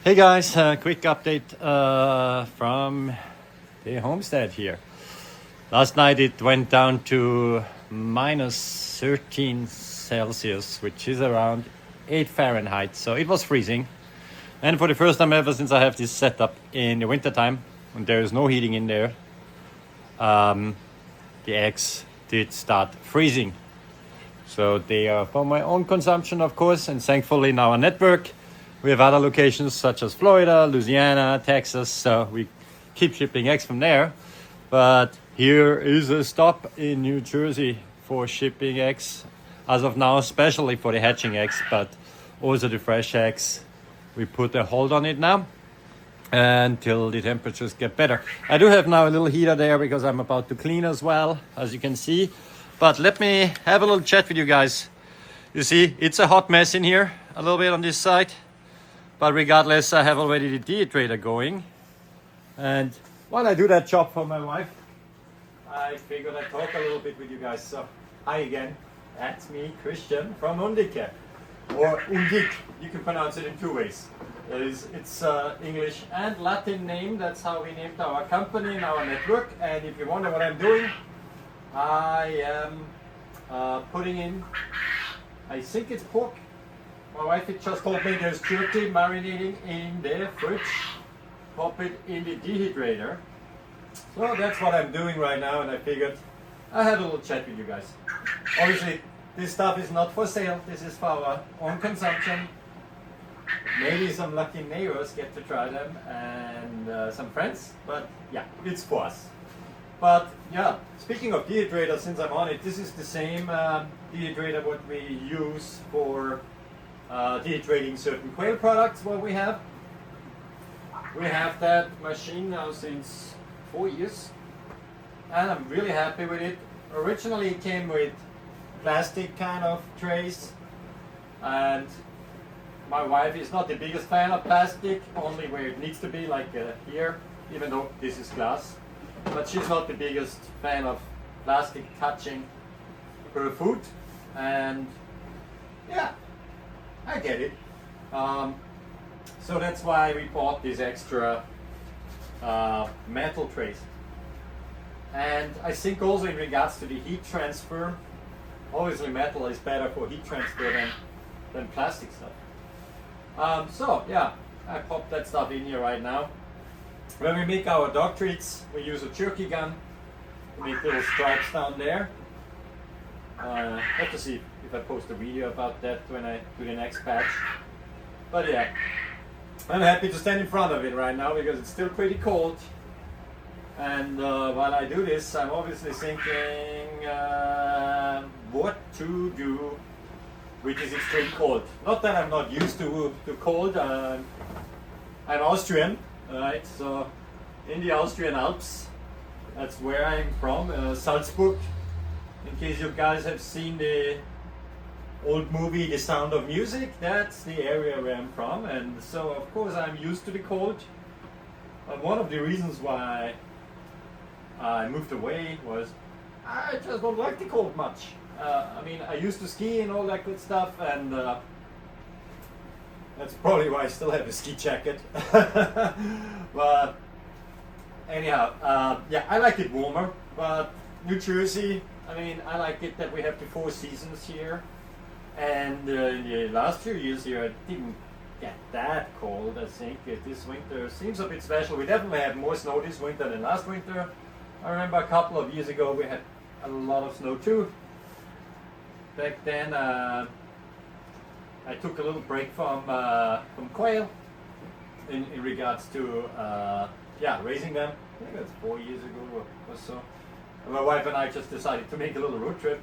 Hey guys, quick update from the homestead here. Last night it went down to minus 13 Celsius, which is around 8 Fahrenheit, so it was freezing. And for the first time ever since I have this setup in the winter time, when there is no heating in there, the eggs did start freezing. So they are for my own consumption, of course, and thankfully in our network we have other locations such as Florida, Louisiana, Texas, so we keep shipping eggs from there. But here is a stop in New Jersey for shipping eggs as of now, especially for the hatching eggs, but also the fresh eggs. We put a hold on it now until the temperatures get better. I do have now a little heater there because I'm about to clean as well, as you can see. But let me have a little chat with you guys. You see, it's a hot mess in here, a little bit on this side. But regardless, I have already the dehydrator going. And while I do that job for my wife, I figured I'd talk a little bit with you guys. So, hi again. That's me, Christian, from Undique. Or Undique. You can pronounce it in two ways. It's English and Latin name. That's how we named our company and our network. And if you wonder what I'm doing, I am putting in, I think it's pork. My wife just told me there's jerky marinating in the fridge. Pop it in the dehydrator. So that's what I'm doing right now, and I figured I had a little chat with you guys. Obviously, this stuff is not for sale. This is for our own consumption. Maybe some lucky neighbors get to try them, and some friends. But yeah, it's for us. But yeah, speaking of dehydrator, since I'm on it, this is the same dehydrator what we use for dehydrating certain quail products. What we have that machine now since 4 years, and I'm really happy with it. Originally it came with plastic kind of trays, and my wife is not the biggest fan of plastic, only where it needs to be, like here, even though this is glass. But she's not the biggest fan of plastic touching her food, and yeah, I get it. So that's why we bought these extra metal trays. And I think also in regards to the heat transfer, obviously metal is better for heat transfer than plastic stuff. So yeah, I popped that stuff in here right now. When we make our dog treats, we use a jerky gun to make little stripes down there. Have to see if I post a video about that when I do the next batch. But yeah, I'm happy to stand in front of it right now because it's still pretty cold. And while I do this, I'm obviously thinking what to do with this extreme cold. Not that I'm not used to cold. I'm Austrian, right? So in the Austrian Alps, that's where I'm from, Salzburg. In case you guys have seen the old movie The Sound of Music, that's the area where I'm from, and so of course I'm used to the cold. One of the reasons why I moved away was I just don't like the cold much. I mean, I used to ski and all that good stuff, and that's probably why I still have a ski jacket. But anyhow, yeah, I like it warmer, but New Jersey, I mean, I like it that we have the 4 seasons here. And in the last few years here, it didn't get that cold. I think this winter seems a bit special. We definitely had more snow this winter than last winter. I remember a couple of years ago we had a lot of snow too. Back then I took a little break from quail in regards to yeah, raising them. I think that's 4 years ago or so. And my wife and I just decided to make a little road trip,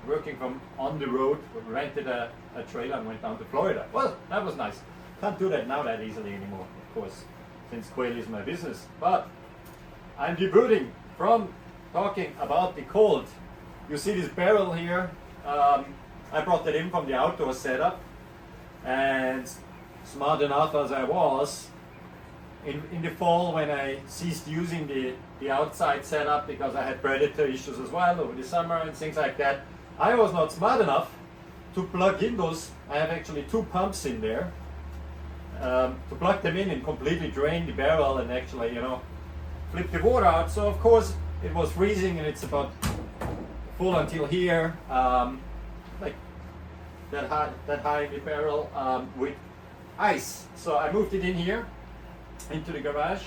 working from on the road. We rented a trailer and went down to Florida. Well, that was nice. Can't do that now that easily anymore, of course, since quail is my business. But I'm debuting from talking about the cold. You see this barrel here? I brought that in from the outdoor setup, and smart enough as I was, in the fall when I ceased using the outside setup because I had predator issues as well over the summer and things like that, I was not smart enough to plug in those. I have actually 2 pumps in there, to plug them in and completely drain the barrel and actually, you know, flip the water out. So of course it was freezing and it's about full until here, like that high in the barrel with ice. So I moved it in here into the garage.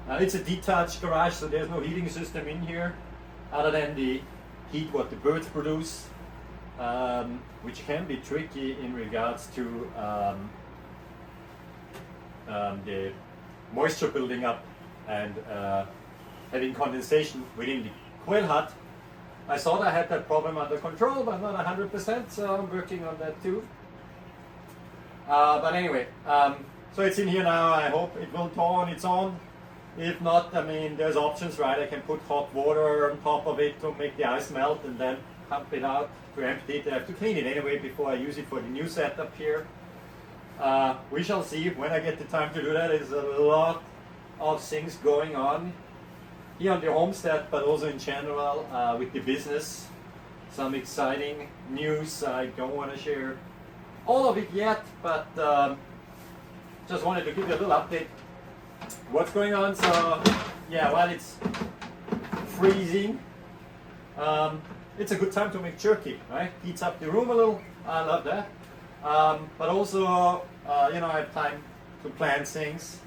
It's a detached garage, so there's no heating system in here other than the heat what the birds produce, which can be tricky in regards to the moisture building up and having condensation within the quail hut. I thought I had that problem under control, but not 100%, so I'm working on that too. But anyway, so it's in here now. I hope it will thaw on its own. If not, I mean, there's options, right? I can put hot water on top of it to make the ice melt and then pump it out to empty it. I have to clean it anyway before I use it for the new setup here. We shall see when I get the time to do that. There's a lot of things going on here on the homestead, but also in general with the business. Some exciting news. I don't want to share all of it yet, but just wanted to give you a little update what's going on. So yeah, while it's freezing, it's a good time to make jerky, right? Heats up the room a little. I love that. But also, you know, I have time to plan things,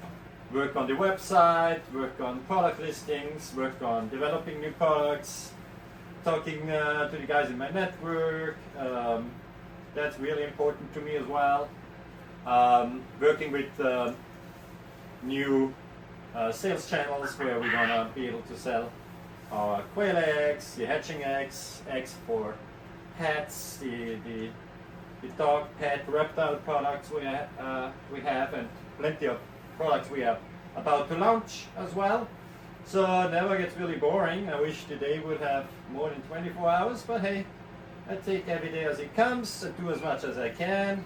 work on the website, work on product listings, work on developing new products, talking to the guys in my network. That's really important to me as well. Working with new sales channels where we're gonna be able to sell our quail eggs, the hatching eggs, eggs for pets, the dog, pet, reptile products we have, and plenty of products we are about to launch as well. So it never gets really boring. I wish the day would have more than 24 hours, but hey, I take every day as it comes, I do as much as I can,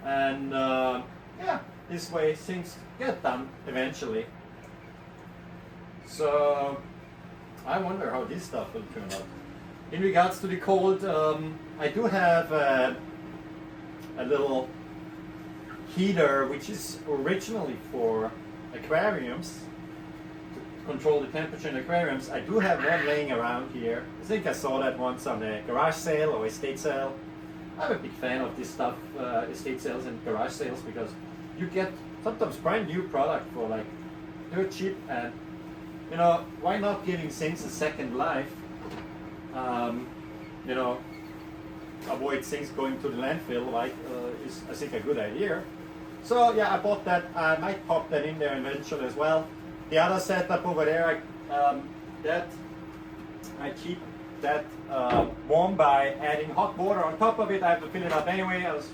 and yeah, this way things get done eventually. So I wonder how this stuff will turn out. In regards to the cold, I do have a little heater which is originally for aquariums, to control the temperature in aquariums. I do have one laying around here. I think I saw that once on a garage sale or estate sale. I'm a big fan of this stuff, estate sales and garage sales, because you get sometimes brand new product for like dirt cheap, and you know, why not giving things a second life? You know, avoid things going to the landfill, like is I think a good idea. So yeah, I bought that. I might pop that in there eventually as well. The other setup over there, I keep that warm by adding hot water on top of it. I have to fill it up anyway, as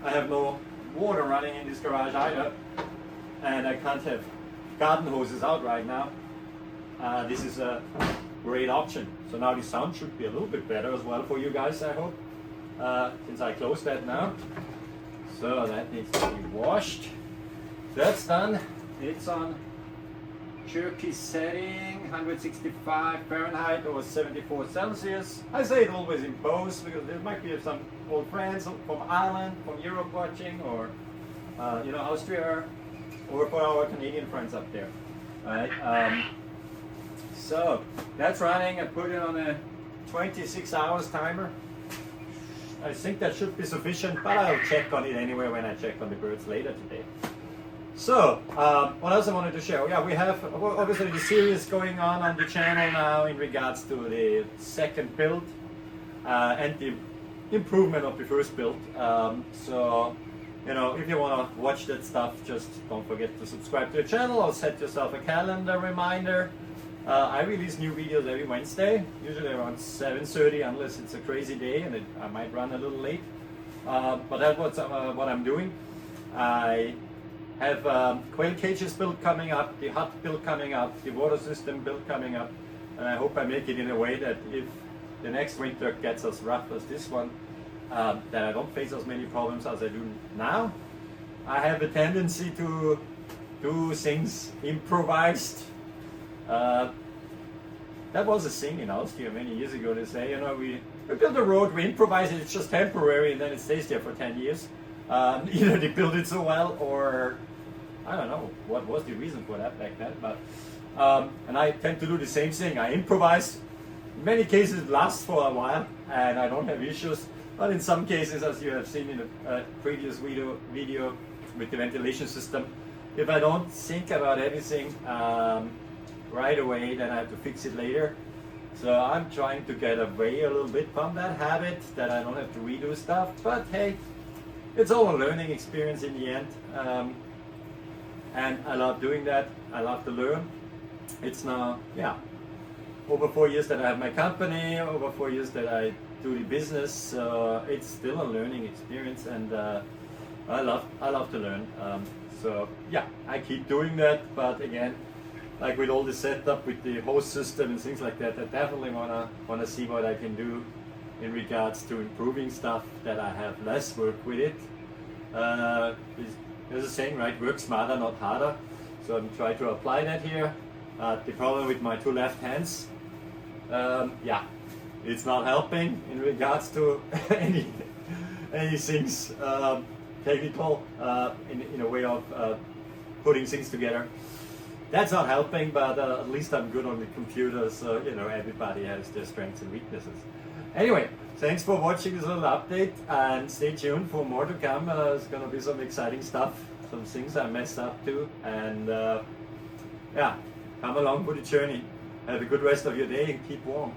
I have no water running in this garage either, and I can't have garden hoses out right now. This is a great option. So now the sound should be a little bit better as well for you guys, I hope, since I closed that now. So that needs to be washed. That's done. It's on Jerky setting, 165 Fahrenheit or 74 Celsius. I say it always in both because there might be some old friends from Ireland, from Europe watching, or you know, Austria, or for our Canadian friends up there. Right? So that's running. I put it on a 26 hours timer. I think that should be sufficient, but I'll check on it anyway when I check on the birds later today. So, what else I wanted to share? Yeah, we have obviously the series going on the channel now in regards to the second build and the improvement of the first build. So, you know, if you want to watch that stuff, just don't forget to subscribe to the channel or set yourself a calendar reminder. I release new videos every Wednesday, usually around 7:30, unless it's a crazy day and I might run a little late. But that's what I'm doing. I have quail cages built coming up, the hut built coming up, the water system built coming up, and I hope I make it in a way that if the next winter gets as rough as this one, that I don't face as many problems as I do now. I have a tendency to do things improvised. That was a thing in Austria many years ago. They say, you know, we build a road, we improvise it, it's just temporary, and then it stays there for 10 years. Either they built it so well, or I don't know what was the reason for that back then. But and I tend to do the same thing. I improvise. In many cases, it lasts for a while, and I don't have issues. But in some cases, as you have seen in a previous video with the ventilation system, if I don't think about everything right away, then I have to fix it later. So I'm trying to get away a little bit from that habit, that I don't have to redo stuff. But hey, it's all a learning experience in the end. And I love doing that. I love to learn. It's now, yeah, over 4 years that I have my company, over 4 years that I do the business. It's still a learning experience, and I love to learn. So yeah, I keep doing that. But again, like with all the setup, with the host system and things like that, I definitely wanna see what I can do in regards to improving stuff, that I have less work with it. There's a saying, right? Work smarter, not harder. So I'm trying to apply that here. The problem with my two left hands, yeah, it's not helping in regards to any things technical in a way of putting things together. That's not helping, but at least I'm good on the computer, so you know, everybody has their strengths and weaknesses. Anyway, thanks for watching this little update, and stay tuned for more to come. There's gonna be some exciting stuff, some things I messed up too, and yeah, come along for the journey. Have a good rest of your day and keep warm.